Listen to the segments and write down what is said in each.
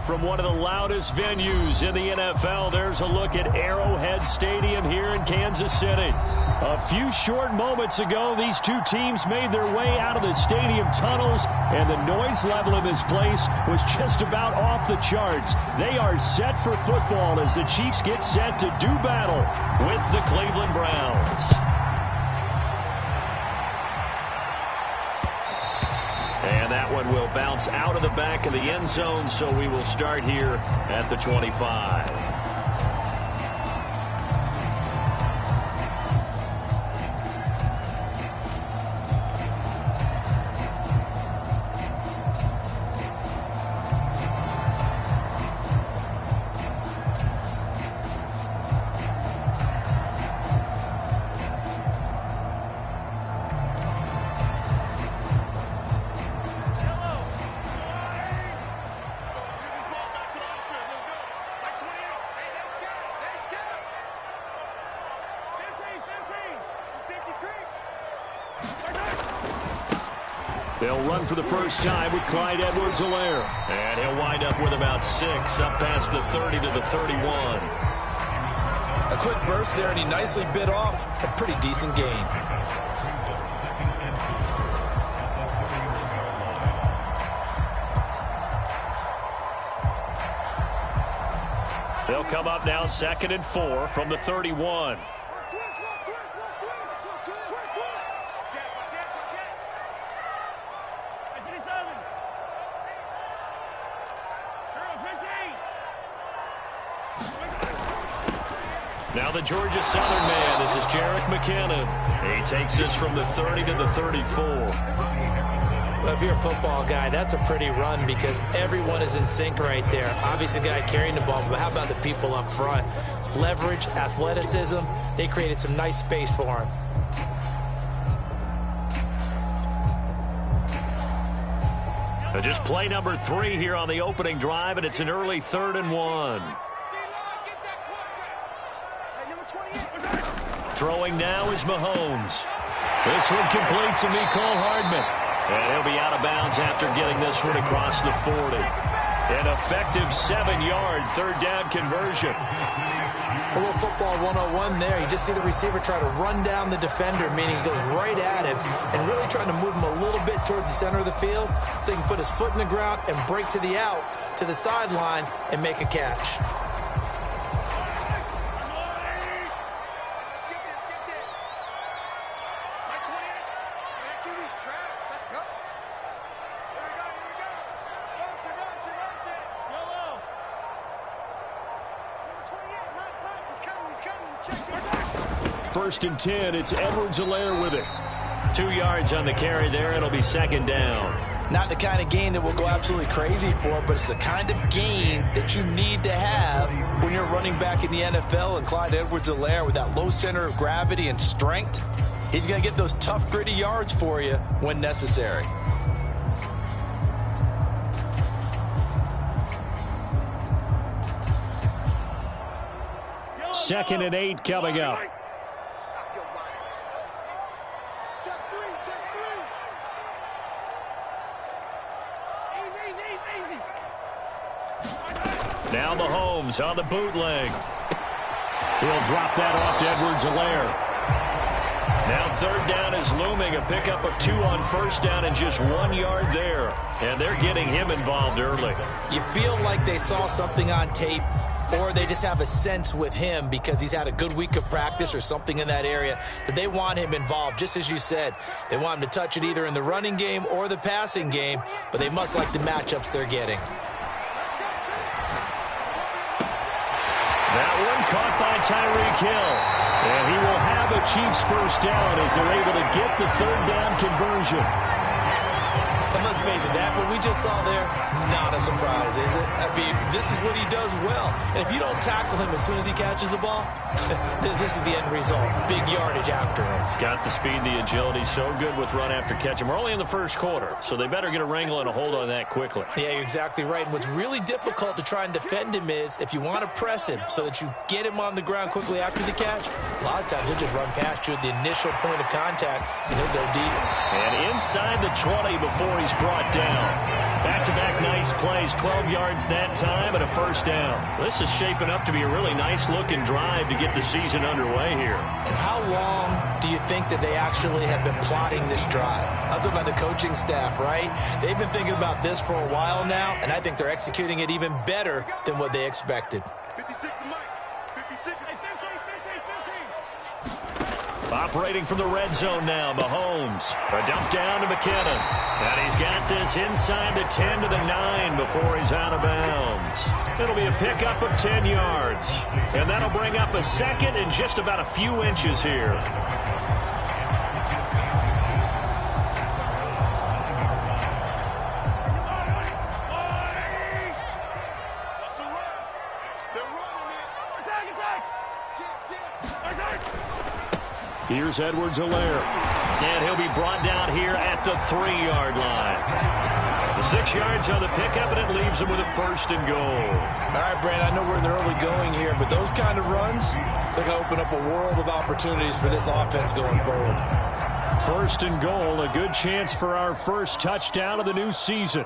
From one of the loudest venues in the NFL, there's a look at Arrowhead Stadium here in Kansas City. A few short moments ago, these two teams made their way out of the stadium tunnels, and the noise level in this place was just about off the charts. They are set for football as the Chiefs get set to do battle with the Cleveland Browns. And that one will bounce out of the back of the end zone, so we will start here at the 25. They'll run for the first time with Clyde Edwards-Helaire. And he'll wind up with about 6, up past the 30 to the 31. A quick burst there, and he nicely bit off a pretty decent gain. They'll come up now 2nd and 4 from the 31. Now the Georgia Southern man, this is Jerick McKinnon. He takes this from the 30 to the 34. Well, if you're a football guy, that's a pretty run because everyone is in sync right there. Obviously, the guy carrying the ball, but how about the people up front? Leverage, athleticism, they created some nice space for him. Just play number 3 here on the opening drive, and it's an early 3rd and 1. Throwing now is Mahomes. This one complete to Mecole Hardman. And he'll be out of bounds after getting this one across the 40. An effective 7-yard third down conversion. A little football 101 there. You just see the receiver try to run down the defender, meaning he goes right at him and really trying to move him a little bit towards the center of the field so he can put his foot in the ground and break to the out, to the sideline, and make a catch. First and 10, it's Edwards-Helaire with it. 2 yards on the carry there. It'll be 2nd down. Not the kind of gain that we'll go absolutely crazy for, but it's the kind of gain that you need to have when you're running back in the NFL. And Clyde Edwards-Helaire, with that low center of gravity and strength, he's going to get those tough, gritty yards for you when necessary. Second and 8 coming up. Now Mahomes on the bootleg. He'll drop that off to Edwards-Helaire. Now 3rd down is looming. A pickup of 2 on 1st down and just 1 yard there. And they're getting him involved early. You feel like they saw something on tape, or they just have a sense with him because he's had a good week of practice or something in that area that they want him involved. Just as you said, they want him to touch it either in the running game or the passing game, but they must like the matchups they're getting. That one caught by Tyreek Hill. And he will have a Chiefs first down as they're able to get the 3rd down conversion. And let's face it, that what we just saw there, not a surprise, is it? I mean, this is what he does well. And if you don't tackle him as soon as he catches the ball, this is the end result. Big yardage afterwards. Got the speed, the agility, so good with run after catch. And we're only in the 1st quarter, so they better get a wrangle and a hold on that quickly. Yeah, you're exactly right. And what's really difficult to try and defend him is if you want to press him so that you get him on the ground quickly after the catch, a lot of times he'll just run past you at the initial point of contact, and he'll go deep. And inside the 20 before he's brought down. Back-to-back nice plays, 12 yards that time and a first down. This is shaping up to be a really nice-looking drive to get the season underway here. And how long do you think that they actually have been plotting this drive? I'm talking about the coaching staff, right? They've been thinking about this for a while now, and I think they're executing it even better than what they expected. 56 to Mike. 56. Hey, 15. Operating from the red zone now, Mahomes. A dump down to McKinnon. And he's got this inside the 10 to the 9 before he's out of bounds. It'll be a pickup of 10 yards. And that'll bring up a second and just about a few inches here. Here's Edwards-Helaire. And he'll be brought down here at the 3-yard line. The 6 yards on the pickup, and it leaves him with a first and goal. All right, Brandon, I know we're in the early going here, but those kind of runs, they're going to open up a world of opportunities for this offense going forward. First and goal, a good chance for our first touchdown of the new season.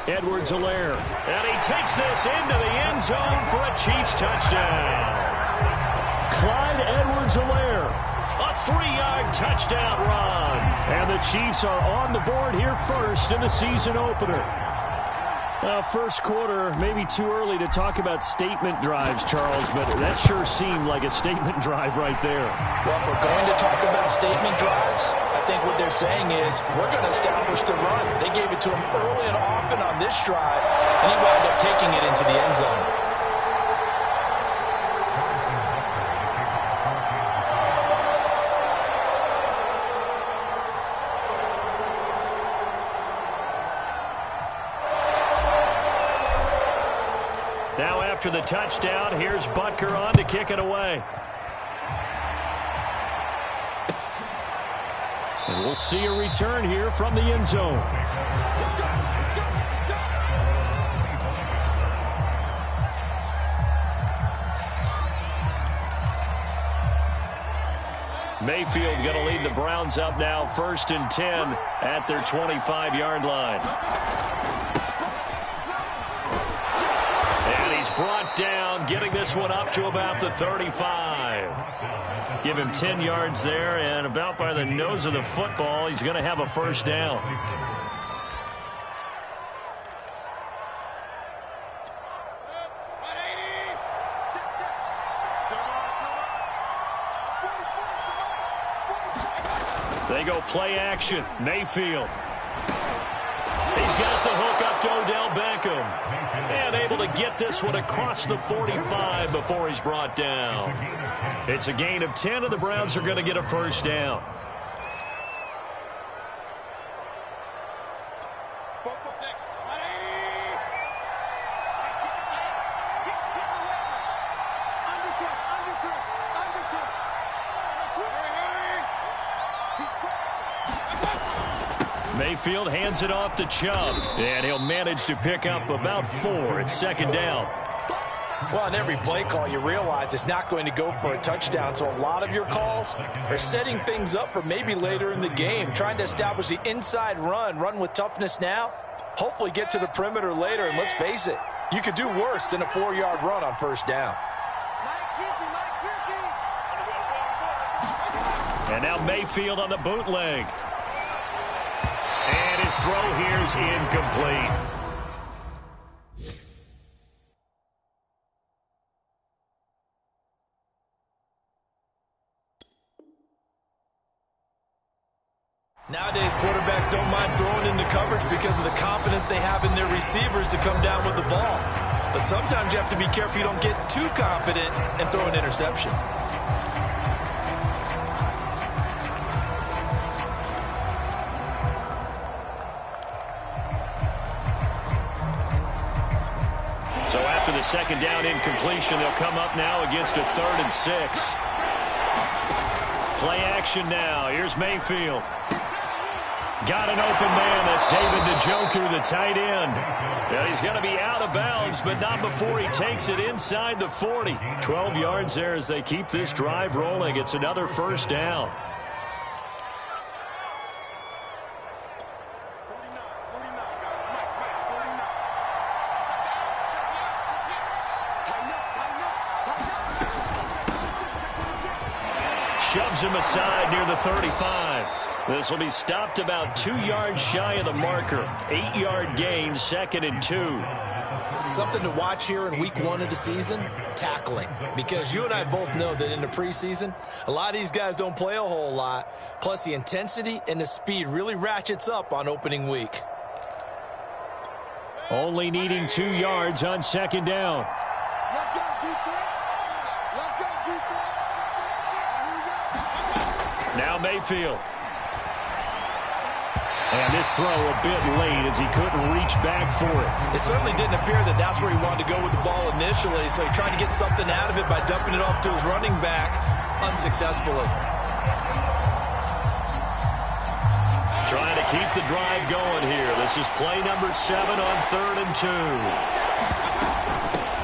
Edwards-Helaire, and he takes this into the end zone for a Chiefs touchdown. Clyde Edwards-Helaire, a 3-yard touchdown run. And the Chiefs are on the board here first in the season opener. First quarter, maybe too early to talk about statement drives, Charles, but that sure seemed like a statement drive right there. Well, if we're going to talk about statement drives, I think what they're saying is we're going to establish the run. They gave it to him early and often on this drive, and he wound up taking it into the end zone. Now after the touchdown, here's Butker on to kick it away. And we'll see a return here from the end zone. Mayfield going to lead the Browns up now, 1st and 10 at their 25-yard line. And he's brought down, getting this one up to about the 35. Give him 10 yards there, and about by the nose of the football, he's going to have a first down. They go play action. Mayfield. He's got the hook up to Odell Beckham. And able to get this one across the 45 before he's brought down. It's a gain of 10, and the Browns are going to get a first down. Mayfield hands it off to Chubb, and he'll manage to pick up about 4. It's second down. Well, on every play call, you realize it's not going to go for a touchdown, so a lot of your calls are setting things up for maybe later in the game, trying to establish the inside run with toughness now, hopefully get to the perimeter later, and let's face it, you could do worse than a 4-yard run on first down. And now Mayfield on the bootleg. And his throw here is incomplete. Nowadays, quarterbacks don't mind throwing into coverage because of the confidence they have in their receivers to come down with the ball. But sometimes you have to be careful you don't get too confident and throw an interception. So after the second down incompletion, they'll come up now against a 3rd and 6. Play action now. Here's Mayfield. Got an open man. That's David Njoku, the tight end. And he's going to be out of bounds, but not before he takes it inside the 40. 12 yards there as they keep this drive rolling. It's another first down. Shoves him aside near the 35. This will be stopped about 2 yards shy of the marker. 8-yard gain, 2nd and 2. Something to watch here in week 1 of the season, tackling. Because you and I both know that in the preseason, a lot of these guys don't play a whole lot. Plus the intensity and the speed really ratchets up on opening week. Only needing 2 yards on 2nd down. Let's go, defense. Let's go, defense. Here we go. Now Mayfield. And this throw a bit late as he couldn't reach back for it. It certainly didn't appear that that's where he wanted to go with the ball initially, so he tried to get something out of it by dumping it off to his running back unsuccessfully. Trying to keep the drive going here. This is play number 7 on 3rd and 2.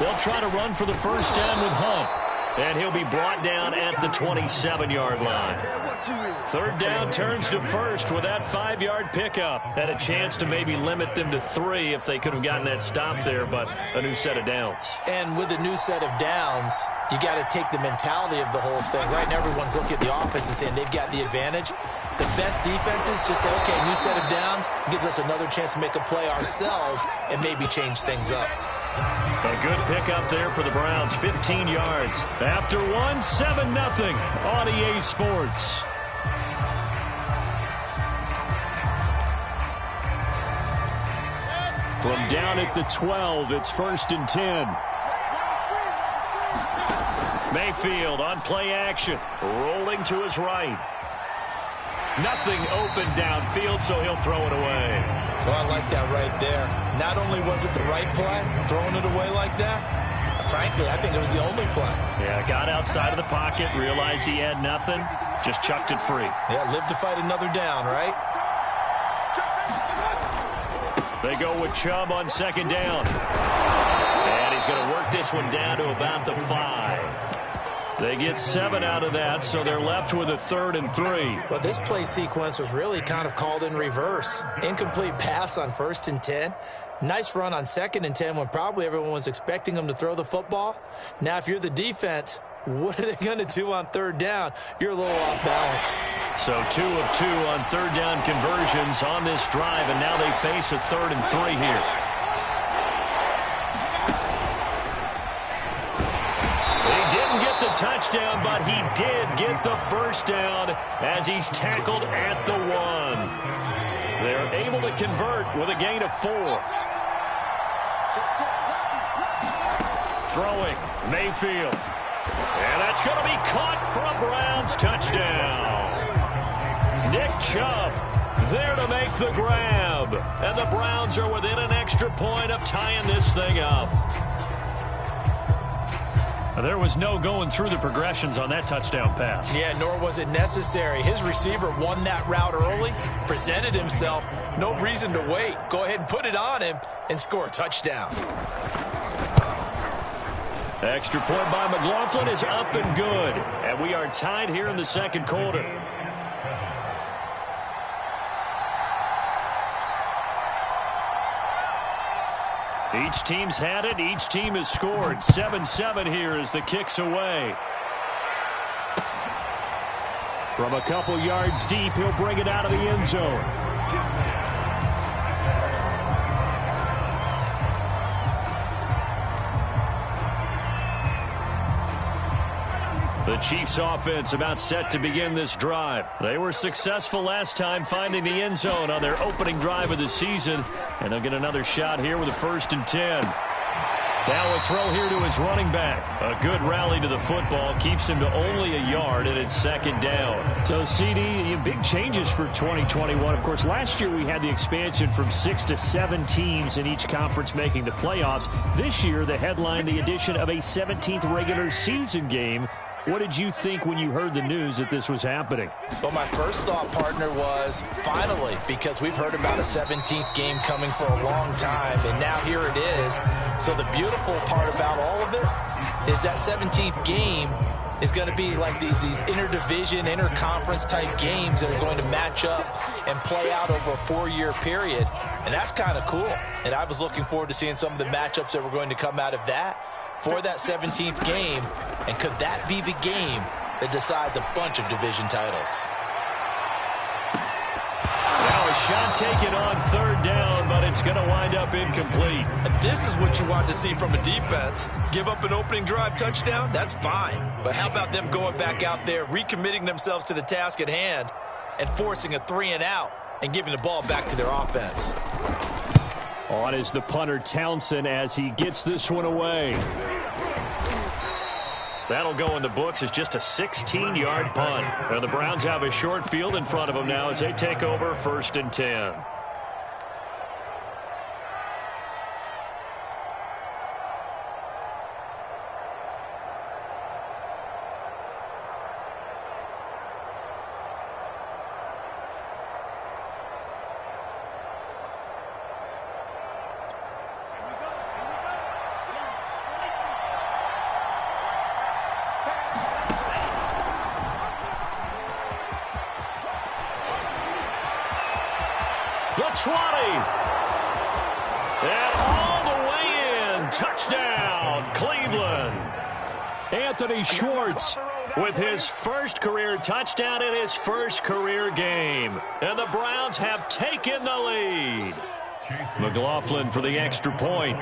They'll try to run for the first down with Hunt. And he'll be brought down at the 27-yard line. 3rd down turns to 1st with that 5-yard pickup. Had a chance to maybe limit them to 3 if they could have gotten that stop there, but a new set of downs. And with a new set of downs, you got to take the mentality of the whole thing. Right now, everyone's looking at the offense and saying they've got the advantage. The best defenses just say, okay, new set of downs gives us another chance to make a play ourselves and maybe change things up. A good pickup there for the Browns, 15 yards. After 1, 7-0 on EA Sports. From down at the 12, it's 1st and 10. Mayfield on play action, rolling to his right. Nothing open downfield, so he'll throw it away. Oh, I like that right there. Not only was it the right play, throwing it away like that, frankly, I think it was the only play. Yeah, got outside of the pocket, realized he had nothing, just chucked it free. Yeah, live to fight another down, right? They go with Chubb on 2nd down. And he's going to work this one down to about the 5. They get 7 out of that, so they're left with a 3rd and 3. But this play sequence was really kind of called in reverse. Incomplete pass on 1st and 10. Nice run on 2nd and 10 when probably everyone was expecting them to throw the football. Now, if you're the defense, what are they going to do on 3rd down? You're a little off balance. So 2 of 2 on 3rd down conversions on this drive, and now they face a 3rd and 3 here. Touchdown, but he did get the first down as he's tackled at the 1. They're able to convert with a gain of 4. Throwing, Mayfield. And that's going to be caught for a Browns touchdown. Nick Chubb there to make the grab. And the Browns are within an extra point of tying this thing up. There was no going through the progressions on that touchdown pass. Yeah, nor was it necessary. His receiver won that route early, presented himself. No reason to wait. Go ahead and put it on him and score a touchdown. Extra point by McLaughlin is up and good. And we are tied here in the 2nd quarter. Each team's had it. Each team has scored. 7-7 here as the kick's away. From a couple yards deep, he'll bring it out of the end zone. The Chiefs offense about set to begin this drive. They were successful last time finding the end zone on their opening drive of the season. And they'll get another shot here with a 1st and 10. Now a throw here to his running back. A good rally to the football keeps him to only a yard, and it's 2nd down. So, CD, big changes for 2021. Of course, last year we had the expansion from 6 to 7 teams in each conference making the playoffs. This year, the headline, the addition of a 17th regular season game What did you think when you heard the news that this was happening? Well, my first thought, partner, was finally, because we've heard about a 17th game coming for a long time, and now here it is. So the beautiful part about all of it is that 17th game is going to be like these interdivision, interconference type games that are going to match up and play out over a 4-year period. And that's kind of cool. And I was looking forward to seeing some of the matchups that were going to come out of that for that 17th game. And could that be the game that decides a bunch of division titles? Now a shot taken on third down, but it's going to wind up incomplete. And this is what you want to see from a defense. Give up an opening drive touchdown, that's fine. But how about them going back out there, recommitting themselves to the task at hand, and forcing a 3-and-out and giving the ball back to their offense? On is the punter Townsend as he gets this one away. That'll go in the books as just a 16-yard punt. Now the Browns have a short field in front of them now as they take over 1st and 10. The 20. And all the way in. Touchdown, Cleveland. Anthony Schwartz with his first career touchdown in his first career game. And the Browns have taken the lead. McLaughlin for the extra point.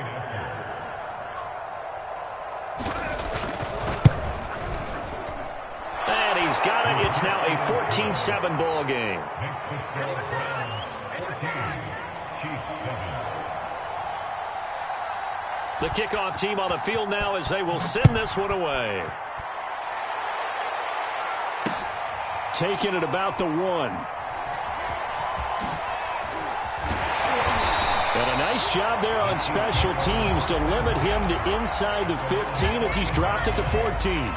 And he's got it. It's now a 14-7 ball game. The kickoff team on the field now as they will send this one away. taking it about the 1. And a nice job there on special teams to limit him to inside the 15 as he's dropped it to 14.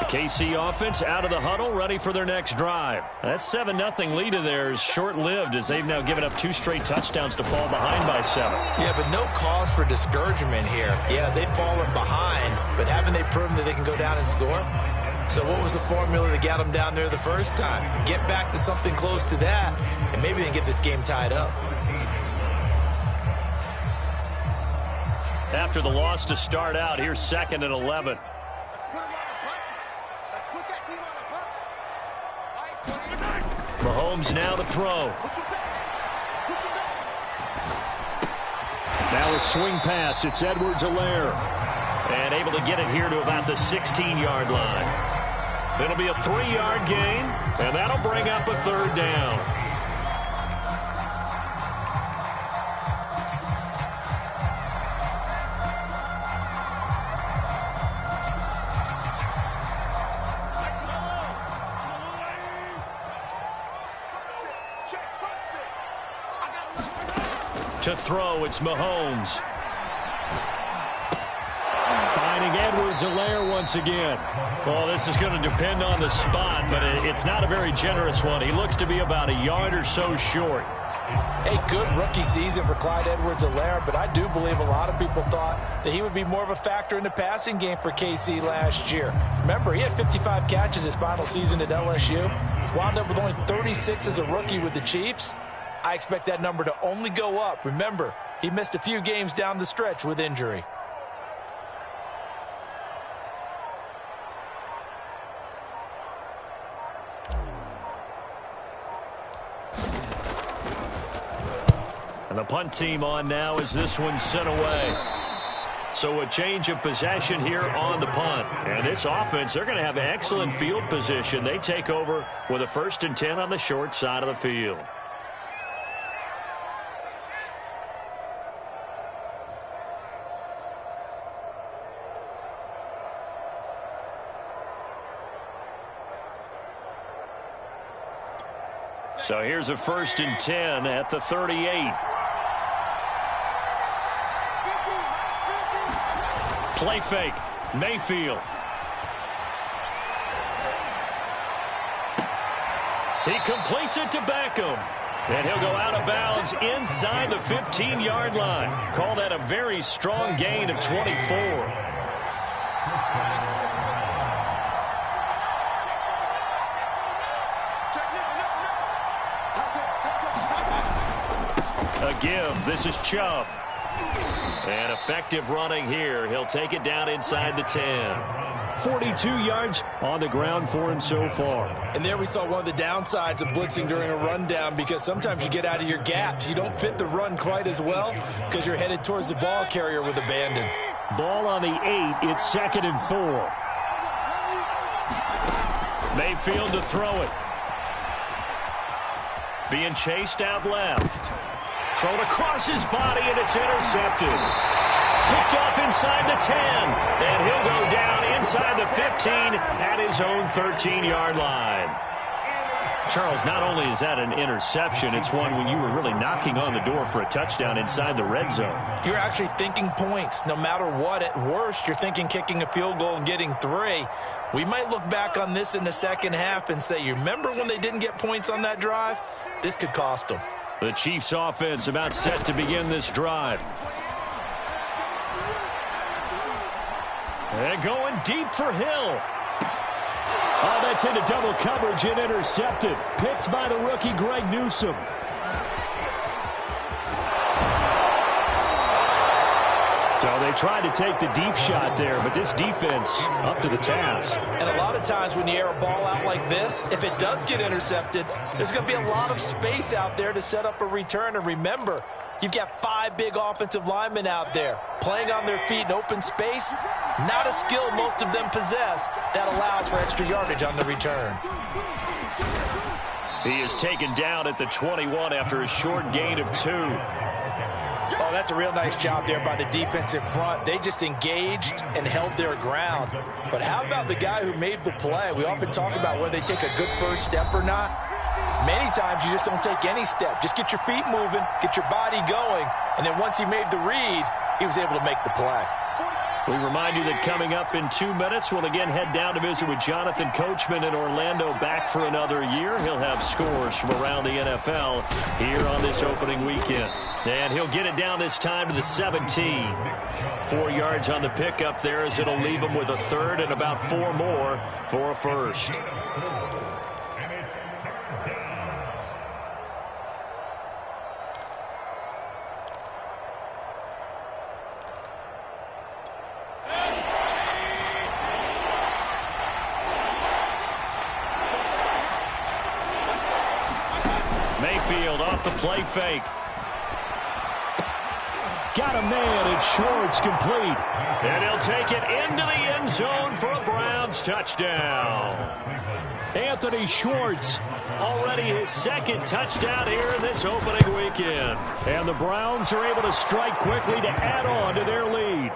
KC offense out of the huddle, ready for their next drive. That 7-0 lead of theirs short-lived as they've now given up 2 straight touchdowns to fall behind by 7. Yeah, but no cause for discouragement here. Yeah, they've fallen behind, but haven't they proven that they can go down and score? So what was the formula that got them down there the first time? Get back to something close to that, and maybe they can get this game tied up. After the loss to start out, here's 2nd and 11. Mahomes now to throw. Now a swing pass. It's Edwards-Helaire. And able to get it here to about the 16-yard line. It'll be a 3-yard gain, and that'll bring up a 3rd down. To throw, it's Mahomes. Finding Edwards-Helaire once again. Well, this is going to depend on the spot, but it's not a very generous one. He looks to be about a yard or so short. A good rookie season for Clyde Edwards-Helaire, but I do believe a lot of people thought that he would be more of a factor in the passing game for KC last year. Remember, he had 55 catches his final season at LSU. Wound up with only 36 as a rookie with the Chiefs. I expect that number to only go up. Remember, he missed a few games down the stretch with injury. And the punt team on now as this one's sent away. So a change of possession here on the punt. And this offense, they're going to have excellent field position. They take over with a 1st and 10 on the short side of the field. So here's a 1st and 10 at the 38. Play fake. Mayfield. He completes it to Beckham. And he'll go out of bounds inside the 15-yard line. Call that a very strong gain of 24. A give. This is Chubb. And effective running here. He'll take it down inside the 10. 42 yards on the ground for him so far. And there we saw one of the downsides of blitzing during a rundown, because sometimes you get out of your gaps. You don't fit the run quite as well because you're headed towards the ball carrier with abandon. Ball on the 8. It's 2nd and 4. Mayfield to throw it. Being chased out left. Thrown across his body, and it's intercepted. Picked off inside the 10. And he'll go down inside the 15 at his own 13-yard line. Charles, not only is that an interception, it's one when you were really knocking on the door for a touchdown inside the red zone. You're actually thinking points. No matter what, at worst, you're thinking kicking a field goal and getting 3. We might look back on this in the second half and say, you remember when they didn't get points on that drive? This could cost them. The Chiefs offense about set to begin this drive. And going deep for Hill. Oh, that's into double coverage and intercepted. Picked by the rookie Greg Newsome. So they tried to take the deep shot there, but this defense up to the task. And a lot of times when you air a ball out like this, if it does get intercepted, there's going to be a lot of space out there to set up a return. And remember, you've got 5 big offensive linemen out there playing on their feet in open space. Not a skill most of them possess that allows for extra yardage on the return. He is taken down at the 21 after a short gain of 2. Oh, that's a real nice job there by the defensive front. They just engaged and held their ground. But how about the guy who made the play? We often talk about whether they take a good first step or not. Many times you just don't take any step. Just get your feet moving, get your body going, and then once he made the read, he was able to make the play. We remind you that coming up in 2 minutes, we'll again head down to visit with Jonathan Coachman in Orlando, back for another year. He'll have scores from around the NFL here on this opening weekend. And he'll get it down this time to the 17. 4 yards on the pickup there, as it'll leave him with a 3rd and about 4 more for a 1st. Mayfield off the play fake. Got a man, and Schwartz complete. And he'll take it into the end zone for a Browns touchdown. Anthony Schwartz, already his 2nd touchdown here in this opening weekend. And the Browns are able to strike quickly to add on to their lead.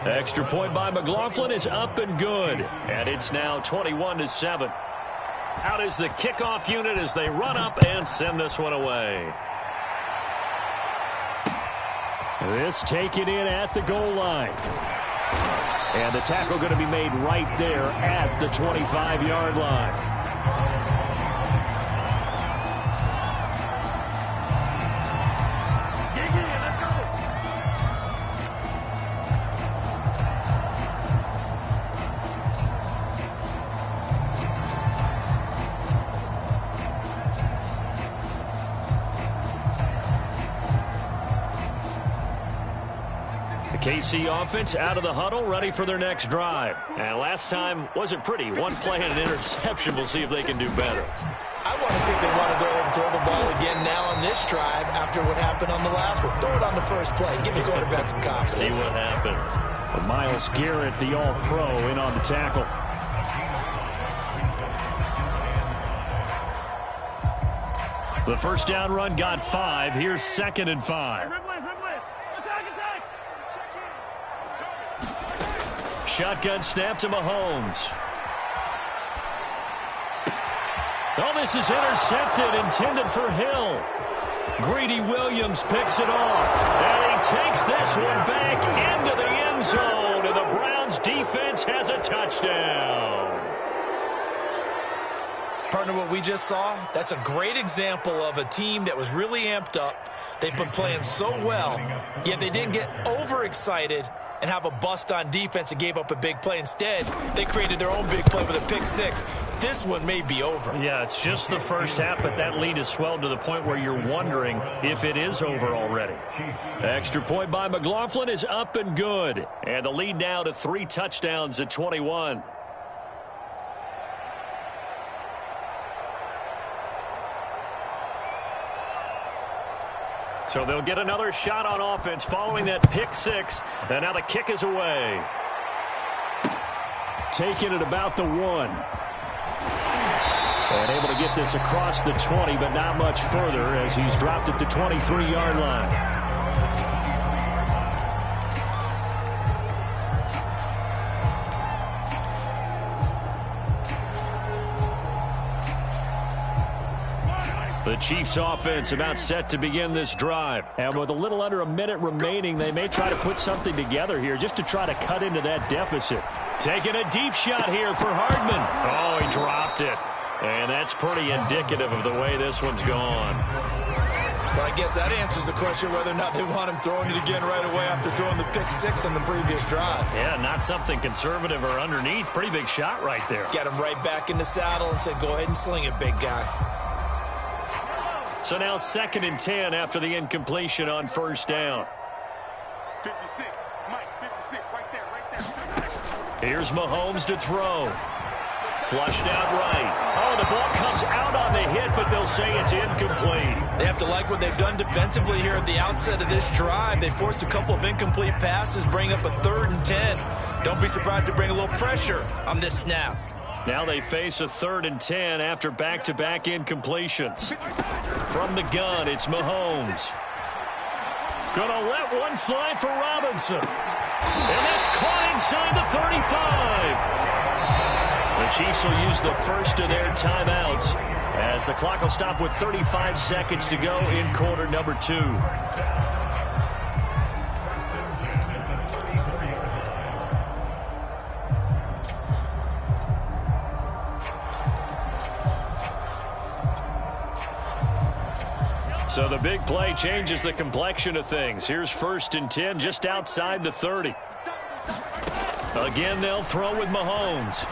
Extra point by McLaughlin is up and good. And it's now 21-7. Out is the kickoff unit as they run up and send this one away. This taken in at the goal line. And the tackle going to be made right there at the 25-yard line. KC offense out of the huddle, ready for their next drive. And last time wasn't pretty. One play and an interception. We'll see if they can do better. I want to see if they want to go ahead and throw the ball again now on this drive after what happened on the last one. Throw it on the first play. Give the quarterback some confidence. See what happens. Myles Garrett, the all-pro, in on the tackle. The first down run got 5. Here's 2nd and 5. Shotgun snap to Mahomes. Oh, this is intercepted, intended for Hill. Greedy Williams picks it off. And he takes this one back into the end zone. offense has a touchdown. Partner, what we just saw, that's a great example of a team that was really amped up. They've been playing so well, yet they didn't get overexcited and have a bust on defense and gave up a big play. Instead, they created their own big play with a pick six. This one may be over. Yeah, it's just the first half, but that lead has swelled to the point where you're wondering if it is over already. Extra point by McLaughlin is up and good. And the lead now to 3 touchdowns at 21. So they'll get another shot on offense following that pick six. And now the kick is away. Taking it about the 1. And able to get this across the 20, but not much further as he's dropped at the 23-yard line. The Chiefs offense about set to begin this drive. And with a little under a minute remaining, they may try to put something together here just to try to cut into that deficit. Taking a deep shot here for Hardman. Oh, he dropped it. And that's pretty indicative of the way this one's gone. But I guess that answers the question whether or not they want him throwing it again right away after throwing the pick six on the previous drive. Yeah, not something conservative or underneath. Pretty big shot right there. Got him right back in the saddle and said, go ahead and sling it, big guy. So now 2nd and 10 after the incompletion on first down. 56, Mike, 56, right there. Here's Mahomes to throw. Flushed out right. Oh, the ball comes out on the hit, but they'll say it's incomplete. They have to like what they've done defensively here at the outset of this drive. They forced a couple of incomplete passes, bring up a 3rd and 10. Don't be surprised to bring a little pressure on this snap. Now they face a 3rd and 10 after back-to-back incompletions. From the gun, it's Mahomes. Gonna let one fly for Robinson. And that's caught inside the 35. The Chiefs will use the first of their timeouts as the clock will stop with 35 seconds to go in quarter number 2. So the big play changes the complexion of things. Here's 1st and 10 just outside the 30. Again, they'll throw with Mahomes.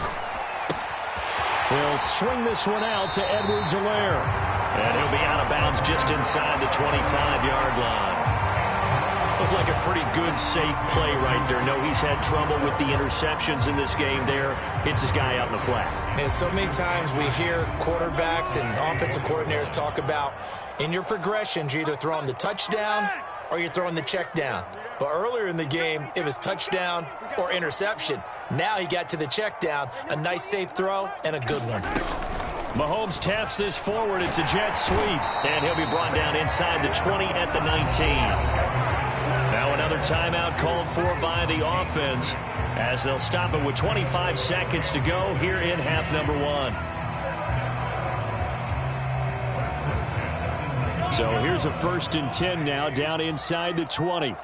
He'll swing this one out to Edwards-Helaire. And he'll be out of bounds just inside the 25-yard line. Looked like a pretty good, safe play right there. No, he's had trouble with the interceptions in this game there. Hits his guy out in the flat. And so many times we hear quarterbacks and offensive coordinators talk about in your progressions, you're either throwing the touchdown or you're throwing the check down. But earlier in the game, it was touchdown or interception. Now he got to the check down, a nice safe throw and a good one. Mahomes taps this forward. It's a jet sweep. And he'll be brought down inside the 20 at the 19. Now another timeout called for by the offense as they'll stop it with 25 seconds to go here in half number 1. So here's a 1st and 10 now down inside the 20.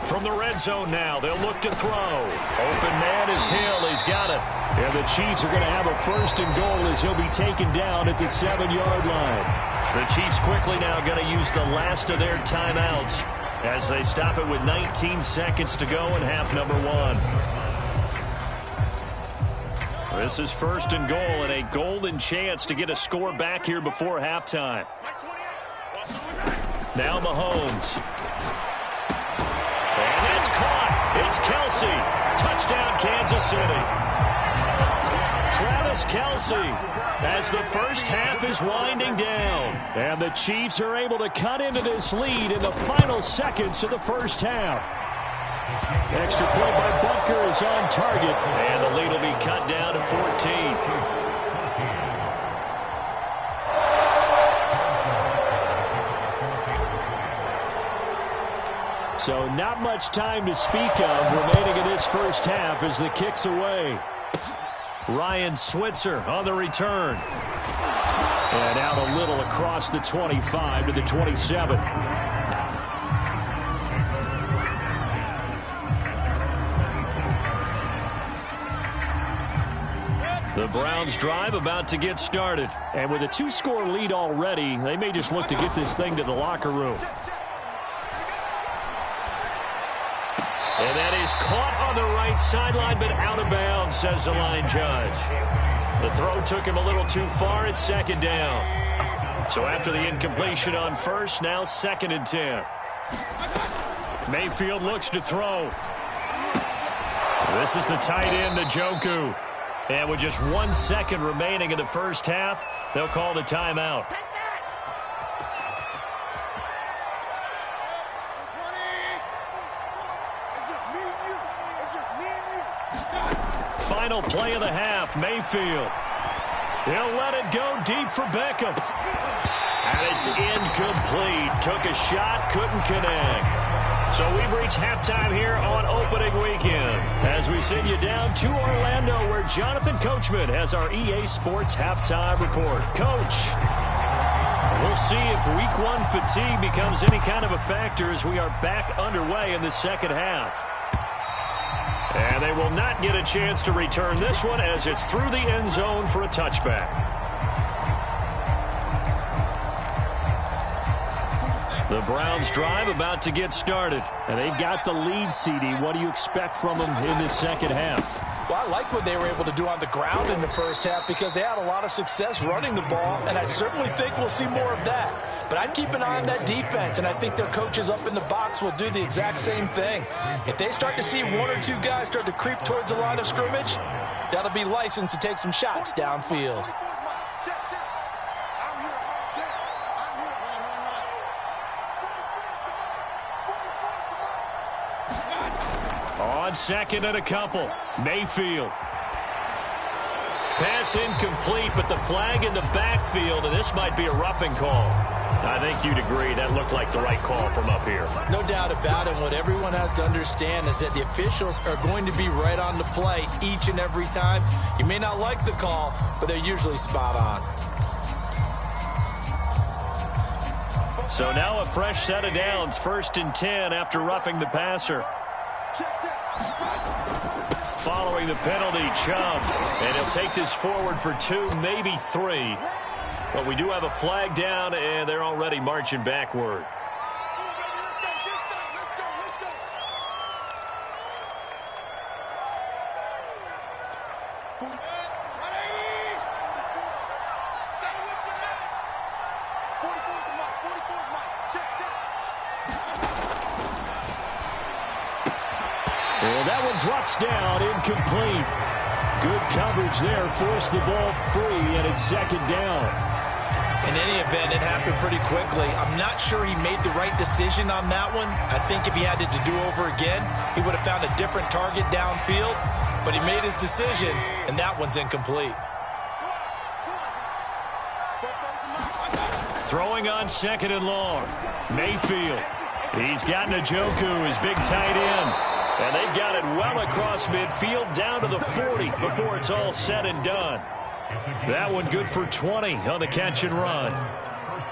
From the red zone now, they'll look to throw. Open man is Hill. He's got it. And the Chiefs are going to have a 1st and goal as he'll be taken down at the 7-yard line. The Chiefs quickly now going to use the last of their timeouts as they stop it with 19 seconds to go in half number 1. This is 1st and goal and a golden chance to get a score back here before halftime. Now Mahomes. And that's caught. It's Kelsey. Touchdown, Kansas City. Travis Kelsey as the first half is winding down. And the Chiefs are able to cut into this lead in the final seconds of the first half. Extra point by Butker is on target, and the lead will be cut down to 14. So not much time to speak of remaining in this first half as the kick's away. Ryan Switzer on the return. And out a little across the 25 to the 27. The Browns drive about to get started. And with a 2-score lead already, they may just look to get this thing to the locker room. And that is caught on the right sideline, but out of bounds, says the line judge. The throw took him a little too far. It's second down. So after the incompletion on first, now 2nd and 10. Mayfield looks to throw. This is the tight end, Njoku. And with just 1 second remaining in the first half, they'll call the timeout. Final play of the half, Mayfield. He'll let it go deep for Beckham. And it's incomplete. Took a shot, couldn't connect. So we've reached halftime here on opening weekend as we send you down to Orlando where Jonathan Coachman has our EA Sports halftime report. Coach, we'll see if week 1 fatigue becomes any kind of a factor as we are back underway in the second half. And they will not get a chance to return this one as it's through the end zone for a touchback. The Browns drive about to get started. And they've got the lead, CD. What do you expect from them in the second half? Well, I like what they were able to do on the ground in the first half because they had a lot of success running the ball, and I certainly think we'll see more of that. But I'd keep an eye on that defense, and I think their coaches up in the box will do the exact same thing. If they start to see 1 or 2 guys start to creep towards the line of scrimmage, that'll be licensed to take some shots downfield. On 2nd and a couple, Mayfield. Pass incomplete, but the flag in the backfield, and this might be a roughing call. I think you'd agree that looked like the right call from up here. No doubt about it. What everyone has to understand is that the officials are going to be right on the play each and every time. You may not like the call, but they're usually spot on. So now a fresh set of downs, 1st and 10 after roughing the passer. Following the penalty, Chubb. And he'll take this forward for 2, maybe 3. But we do have a flag down, and they're already marching backward. And that one drops down, incomplete. Good coverage there, forced the ball free, and it's 2nd down. In any event, it happened pretty quickly. I'm not sure he made the right decision on that one. I think if he had it to do over again, he would have found a different target downfield. But he made his decision, and that one's incomplete. Throwing on 2nd and long. Mayfield. He's got Njoku, his big tight end. And they've got it well across midfield down to the 40 before it's all said and done. That one good for 20 on the catch and run.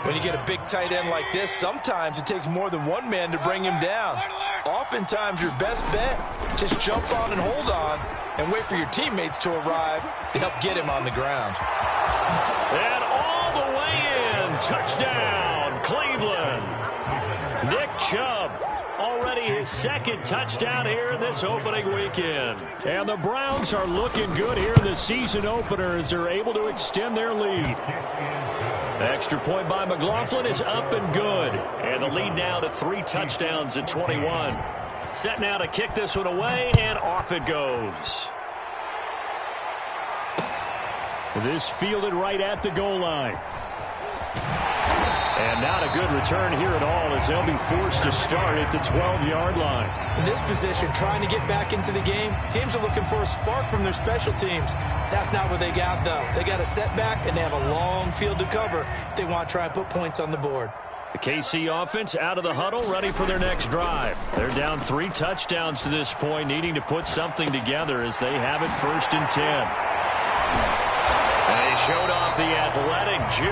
When you get a big tight end like this, sometimes it takes more than one man to bring him down. Oftentimes, your best bet, just jump on and hold on and wait for your teammates to arrive to help get him on the ground. And all the way in. Touchdown, Cleveland. Nick Chubb. Already his 2nd touchdown here in this opening weekend. And the Browns are looking good here in the season opener as they're able to extend their lead. Extra point by McLaughlin is up and good. And the lead now to 3 touchdowns at 21. Set now to kick this one away, and off it goes. This fielded right at the goal line. And not a good return here at all as they'll be forced to start at the 12-yard line. In this position, trying to get back into the game, teams are looking for a spark from their special teams. That's not what they got, though. They got a setback, and they have a long field to cover if they want to try and put points on the board. The KC offense out of the huddle, ready for their next drive. They're down 3 touchdowns to this point, needing to put something together as they have it 1st and 10. And he He showed off the athletic juke.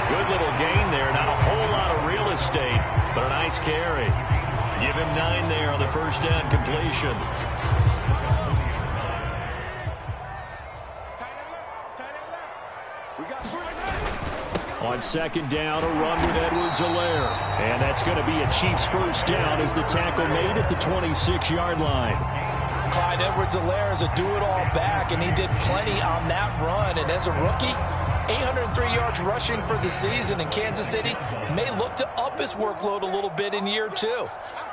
Good little gain there. Not a whole lot of real estate, but a nice carry. Give him 9 there on the first down completion. On second down, a run with Edwards-Helaire. And that's going to be a Chiefs first down as the tackle made at the 26-yard line. Clyde Edwards-Helaire is a do-it-all back, and he did plenty on that run. And as a rookie, 803 yards rushing for the season, in Kansas City may look to up his workload a little bit in year 2.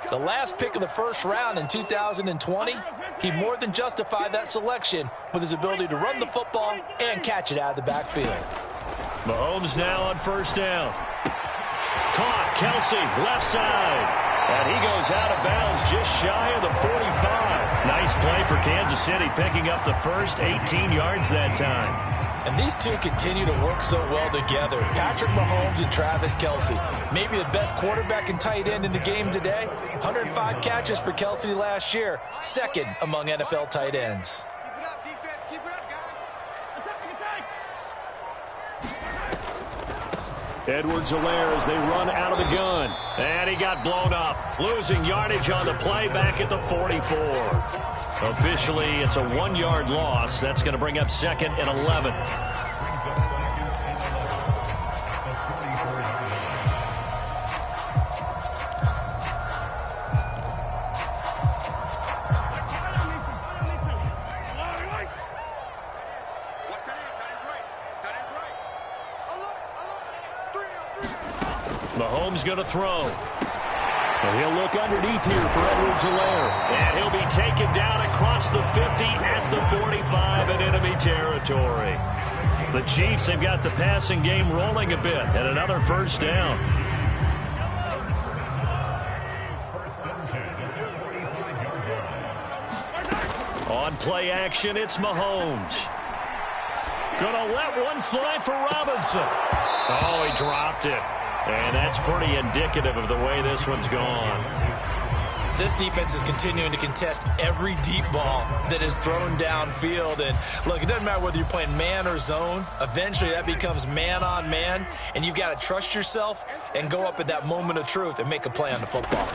The last pick of the first round in 2020, he more than justified that selection with his ability to run the football and catch it out of the backfield. Mahomes now on first down. Caught, Kelsey, left side. And he goes out of bounds just shy of the 45. Nice play for Kansas City, picking up the first 18 yards that time. And these two continue to work so well together. Patrick Mahomes and Travis Kelsey. Maybe the best quarterback and tight end in the game today. 105 catches for Kelsey last year. Second among NFL tight ends. Keep it up, defense. Keep it up, guys. Attack, attack. Edwards-Helaire as they run out of the gun. And he got blown up. Losing yardage on the play back at the 44. Officially, it's a 1-yard loss. That's going to bring up second and 11. Mahomes going to throw. And he'll look underneath here for Edwards-Helaire. And he'll be taken down across the 50 at the 45 in enemy territory. The Chiefs have got the passing game rolling a bit, and another first down. On play action, it's Mahomes. Gonna let one fly for Robinson. Oh, he dropped it. And that's pretty indicative of the way this one's gone. This defense is continuing to contest every deep ball that is thrown downfield. And look, it doesn't matter whether you're playing man or zone. Eventually that becomes man on man. And you've got to trust yourself and go up at that moment of truth and make a play on the football.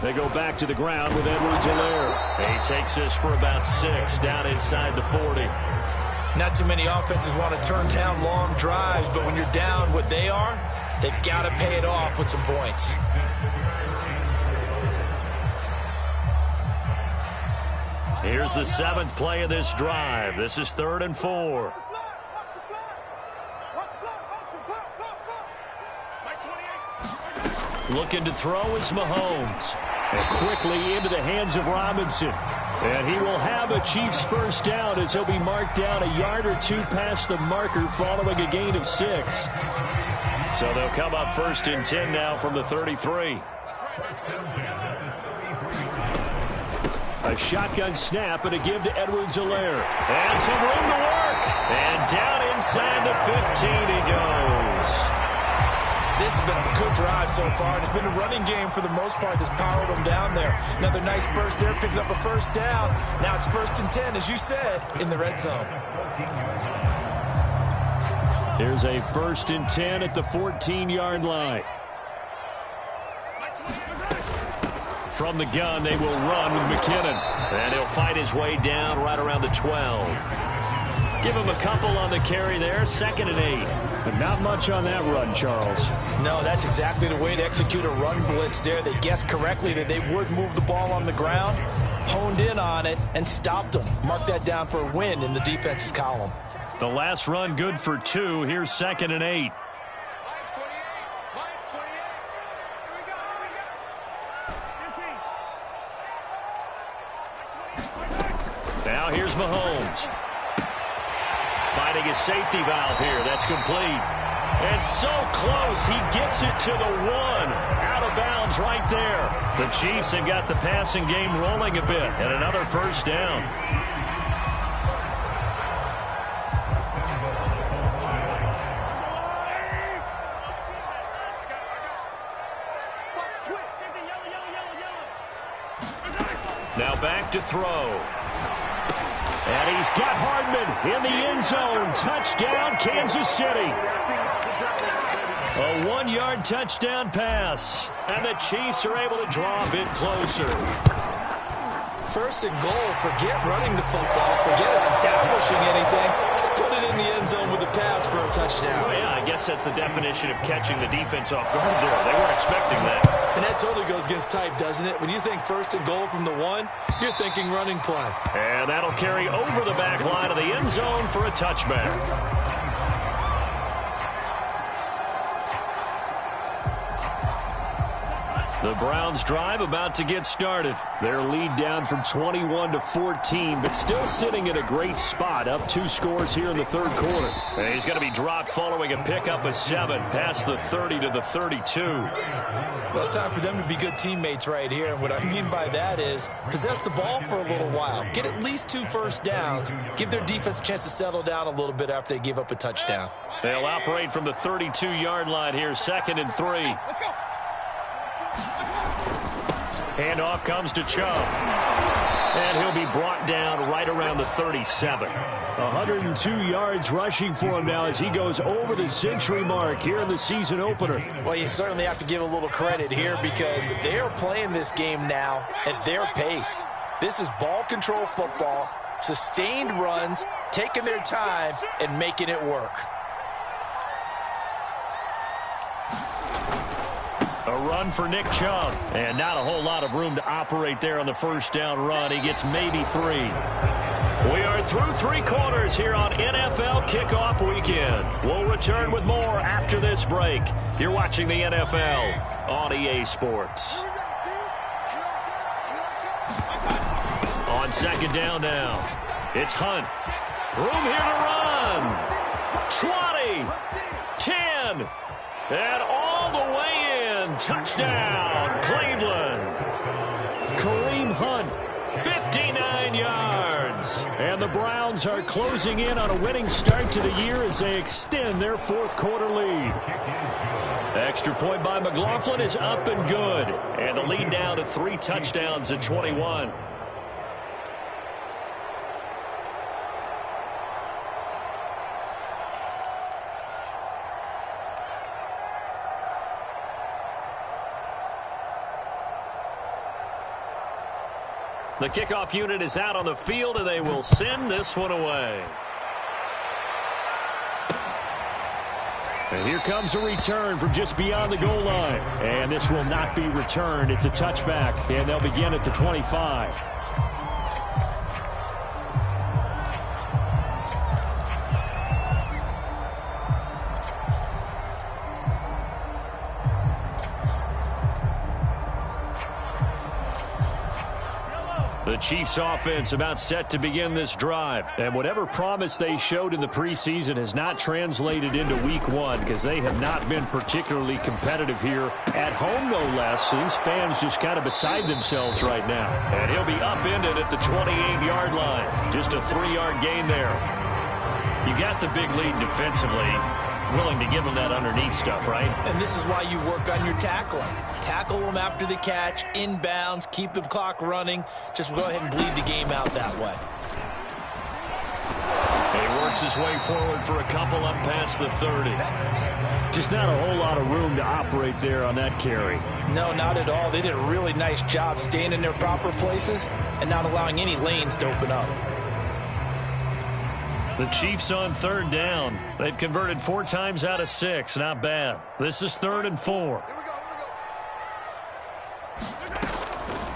They go back to the ground with Edwards-Helaire. He takes this for about 6 down inside the 40. Not too many offenses want to turn down long drives, but when you're down what they are, they've got to pay it off with some points. Here's the 7th play of this drive. This is 3rd and 4. Looking to throw is Mahomes. And quickly into the hands of Robinson. And he will have a Chiefs first down as he'll be marked down a yard or 2 past the marker following a gain of 6. So they'll come up 1st and 10 now from the 33. A shotgun snap and a give to Edwards-Helaire. And some room to work. And down inside the 15 he goes. This has been a good drive so far. It's been a running game for the most part that's powered them down there. Another nice burst there, picking up a first down. Now it's 1st and 10, as you said, in the red zone. Here's a 1st and 10 at the 14-yard line. From the gun, they will run with McKinnon. And he'll fight his way down right around the 12. Give him a couple on the carry there, 2nd and 8. But not much on that run, Charles. No, that's exactly the way to execute a run blitz there. They guessed correctly that they would move the ball on the ground, honed in on it, and stopped them. Mark that down for a win in the defense's column. The last run good for 2. Here's 2nd and 8. Now here's Mahomes. Finding his safety valve here. That's complete. And so close. He gets it to the 1. Out of bounds right there. The Chiefs have got the passing game rolling a bit. And another first down. Now back to throw. And he's got Hardman in the end zone. Touchdown, Kansas City. A 1-yard touchdown pass. And the Chiefs are able to draw a bit closer. First and goal, forget running the football, forget establishing anything. Just put it in the end zone with the pass for a touchdown. Oh, yeah, I guess that's the definition of catching the defense off guard there. They weren't expecting that. And that totally goes against type, doesn't it? When you think first and goal from the 1, you're thinking running play. And that'll carry over the back line of the end zone for a touchback. The Browns drive about to get started. Their lead down from 21 to 14, but still sitting in a great spot, up 2 scores here in the third quarter. And he's going to be dropped following a pickup of 7, past the 30 to the 32. Well, it's time for them to be good teammates right here. And what I mean by that is possess the ball for a little while. Get at least 2 first downs. Give their defense a chance to settle down a little bit after they give up a touchdown. They'll operate from the 32-yard line here, 2nd and 3. Handoff comes to Chubb. And he'll be brought down right around the 37. 102 yards rushing for him now as he goes over the century mark here in the season opener. Well, you certainly have to give a little credit here because they are playing this game now at their pace. This is ball control football, sustained runs, taking their time, and making it work. A run for Nick Chubb. And not a whole lot of room to operate there on the first down run. He gets maybe 3. We are through 3 quarters here on NFL Kickoff Weekend. We'll return with more after this break. You're watching the NFL on EA Sports. On second down now, it's Hunt. Room here to run. 20, 10, and all the way in. Touchdown, Cleveland. Kareem Hunt, 59 yards. And the Browns are closing in on a winning start to the year as they extend their 4th quarter lead. Extra point by McLaughlin is up and good. And the lead down to 3 touchdowns at 21. The kickoff unit is out on the field, and they will send this one away. And here comes a return from just beyond the goal line. And this will not be returned. It's a touchback, and they'll begin at the 25. The Chiefs offense about set to begin this drive. And whatever promise they showed in the preseason has not translated into week 1 because they have not been particularly competitive here at home, no less. So these fans just kind of beside themselves right now. And he'll be upended at the 28-yard line. Just a 3-yard gain there. You got the big lead defensively. Willing to give them that underneath stuff, right? And this is why you work on your tackling. Tackle them after the catch, inbounds, keep the clock running. Just go ahead and bleed the game out that way. He works his way forward for a couple up past the 30. Just not a whole lot of room to operate there on that carry. No, not at all. They did a really nice job staying in their proper places and not allowing any lanes to open up. The Chiefs on 3rd down. They've converted 4 times out of 6. Not bad. This is 3rd and 4.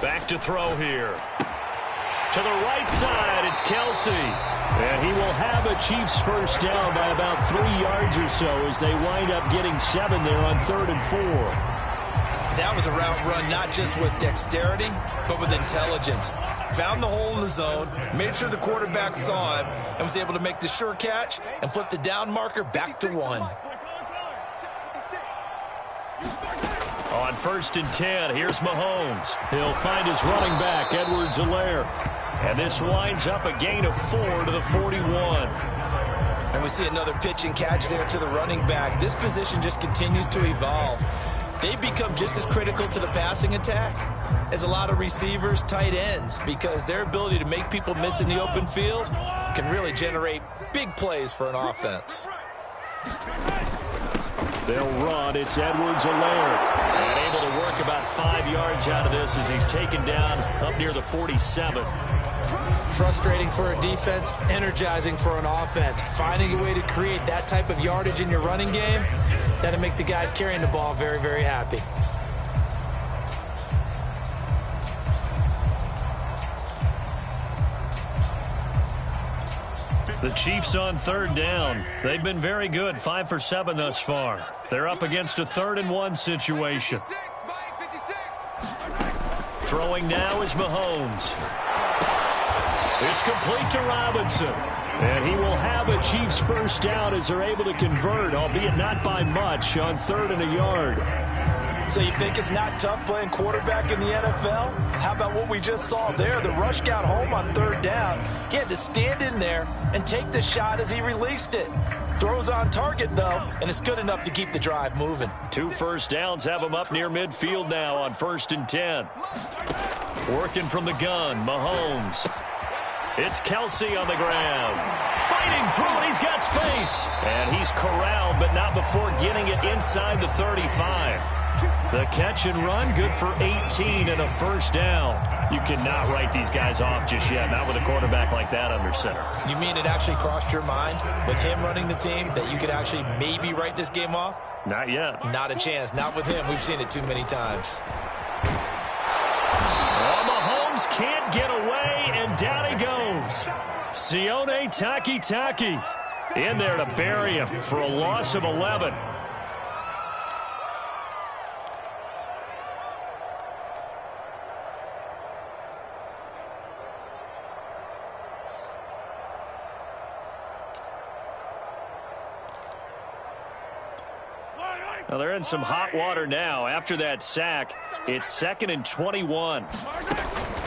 Back to throw here. To the right side, it's Kelsey. And he will have a Chiefs first down by about 3 yards or so as they wind up getting 7 there on 3rd and 4. That was a route run not just with dexterity, but with intelligence. Found the hole in the zone, made sure the quarterback saw him, and was able to make the sure catch and flip the down marker back to 1. On 1st and 10, here's Mahomes. He'll find his running back, Edwards-Helaire. And this winds up a gain of 4 to the 41. And we see another pitch and catch there to the running back. This position just continues to evolve. they become just as critical to the passing attack as a lot of receivers, tight ends, because their ability to make people miss in the open field can really generate big plays for an offense. They'll run. It's Edwards-Helaire. And able to work about 5 yards out of this as he's taken down up near the 47. Frustrating for a defense, energizing for an offense. Finding a way to create that type of yardage in your running game, that'll make the guys carrying the ball very, very happy. The Chiefs on third down. They've been very good, 5 for 7 thus far. They're up against a 3rd-and-1 situation. Throwing now is Mahomes. It's complete to Robinson. And he will have a Chiefs first down as they're able to convert, albeit not by much, on 3rd and a yard. So you think it's not tough playing quarterback in the NFL? How about what we just saw there? The rush got home on 3rd down. He had to stand in there and take the shot as he released it. Throws on target, though, and it's good enough to keep the drive moving. 2 first downs have him up near midfield now on 1st and 10. Working from the gun, Mahomes. It's Kelsey on the ground. Fighting through it, he's got space. And he's corralled, but not before getting it inside the 35. The catch and run, good for 18 and a first down. You cannot write these guys off just yet, not with a quarterback like that under center. You mean it actually crossed your mind with him running the team that you could actually maybe write this game off? Not yet. Not a chance. Not with him. We've seen it too many times. Well, Mahomes can't get away, and down he goes. Sione Takitaki in there to bury him for a loss of 11. Now they're in some hot water now. After that sack, it's 2nd and 21.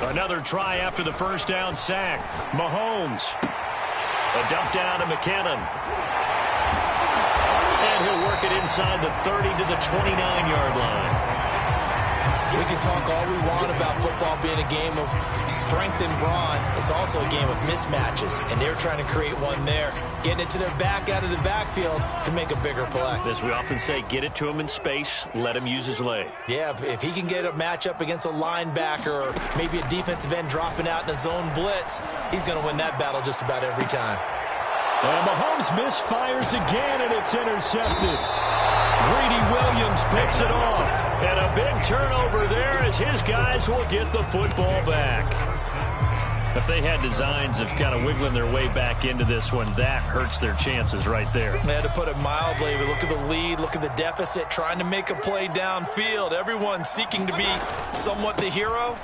Another try after the first down sack. Mahomes. A dump down to McKinnon. And he'll work it inside the 30 to the 29-yard line. We can talk all we want about football being a game of strength and brawn. It's also a game of mismatches, and they're trying to create one there, getting it to their back out of the backfield to make a bigger play. As we often say, get it to him in space, let him use his leg. Yeah, if he can get a matchup against a linebacker or maybe a defensive end dropping out in a zone blitz, he's going to win that battle just about every time. And Mahomes misfires again, and it's intercepted. Greedy Williams picks it off. And a big turnover there as his guys will get the football back. If they had designs of kind of wiggling their way back into this one, that hurts their chances right there. They had to put it mildly. Look at the lead, look at the deficit, trying to make a play downfield. Everyone seeking to be somewhat the hero.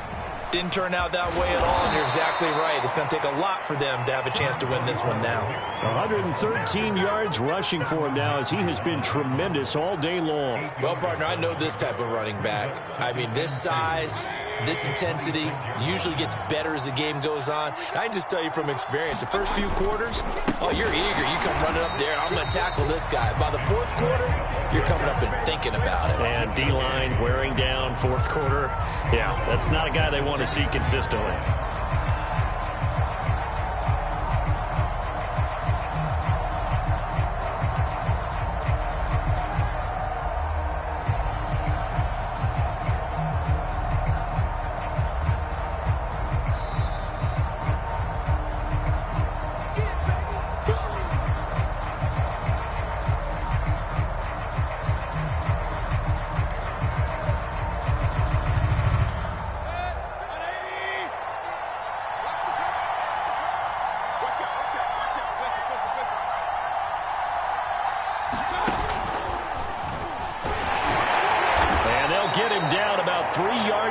Didn't turn out that way at all, and you're exactly right. It's going to take a lot for them to have a chance to win this one now. 113 yards rushing for him now as he has been tremendous all day long. Well, partner, I know this type of running back. I mean, this size, this intensity usually gets better as the game goes on. I can just tell you from experience, the first few quarters, oh, you're eager. You come running up there, I'm going to tackle this guy. By the 4th quarter, you're coming up and thinking about it. And D-line wearing down 4th quarter. Yeah, that's not a guy they want to see consistently.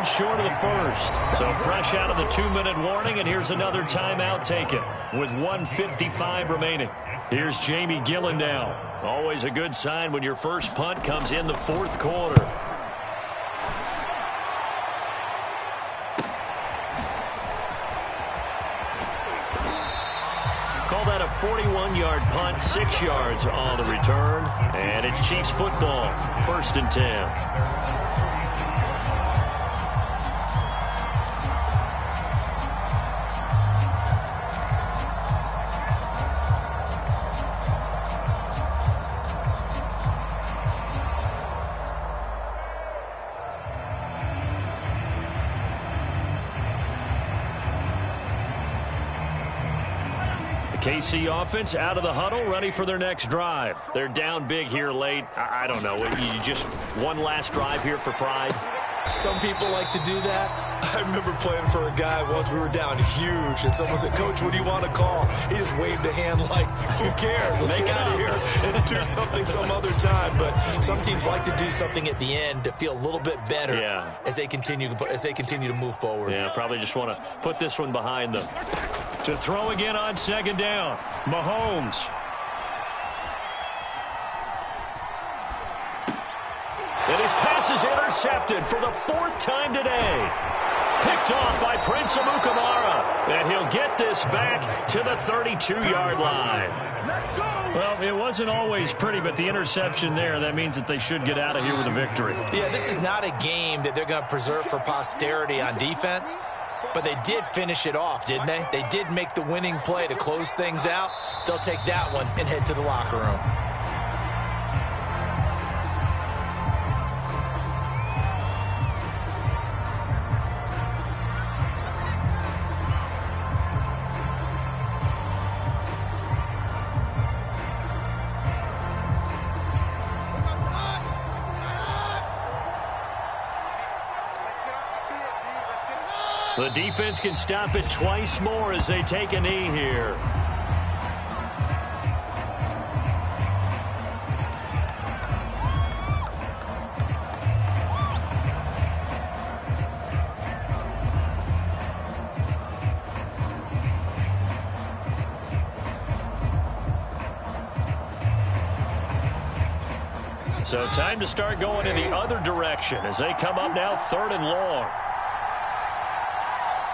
Short of the first. So fresh out of the 2-minute warning, and here's another timeout taken with 1:55 remaining. Here's Jamie Gillen now. Always a good sign when your first punt comes in the 4th quarter. Call call that a 41-yard punt, 6 yards on the return. And it's Chiefs football, 1st and 10. KC offense out of the huddle, ready for their next drive. They're down big here late. I don't know. You just one last drive here for pride? Some people like to do that. I remember playing for a guy once. We were down huge, and someone said, "Coach, what do you want to call?" He just waved a hand like, who cares? Let's get out of here and do something some other time. But some teams like to do something at the end to feel a little bit better as they continue to move forward. Yeah, probably just want to put this one behind them. To throw again on 2nd down, Mahomes. And his pass is intercepted for the 4th time today. Picked off by Prince Amukamara. And he'll get this back to the 32-yard line. Well, it wasn't always pretty, but the interception there, that means that they should get out of here with a victory. Yeah, this is not a game that they're going to preserve for posterity on defense. But they did finish it off, didn't they? They did make the winning play to close things out. They'll take that one and head to the locker room. The defense can stop it twice more as they take a knee here. So time to start going in the other direction as they come up now 3rd and long.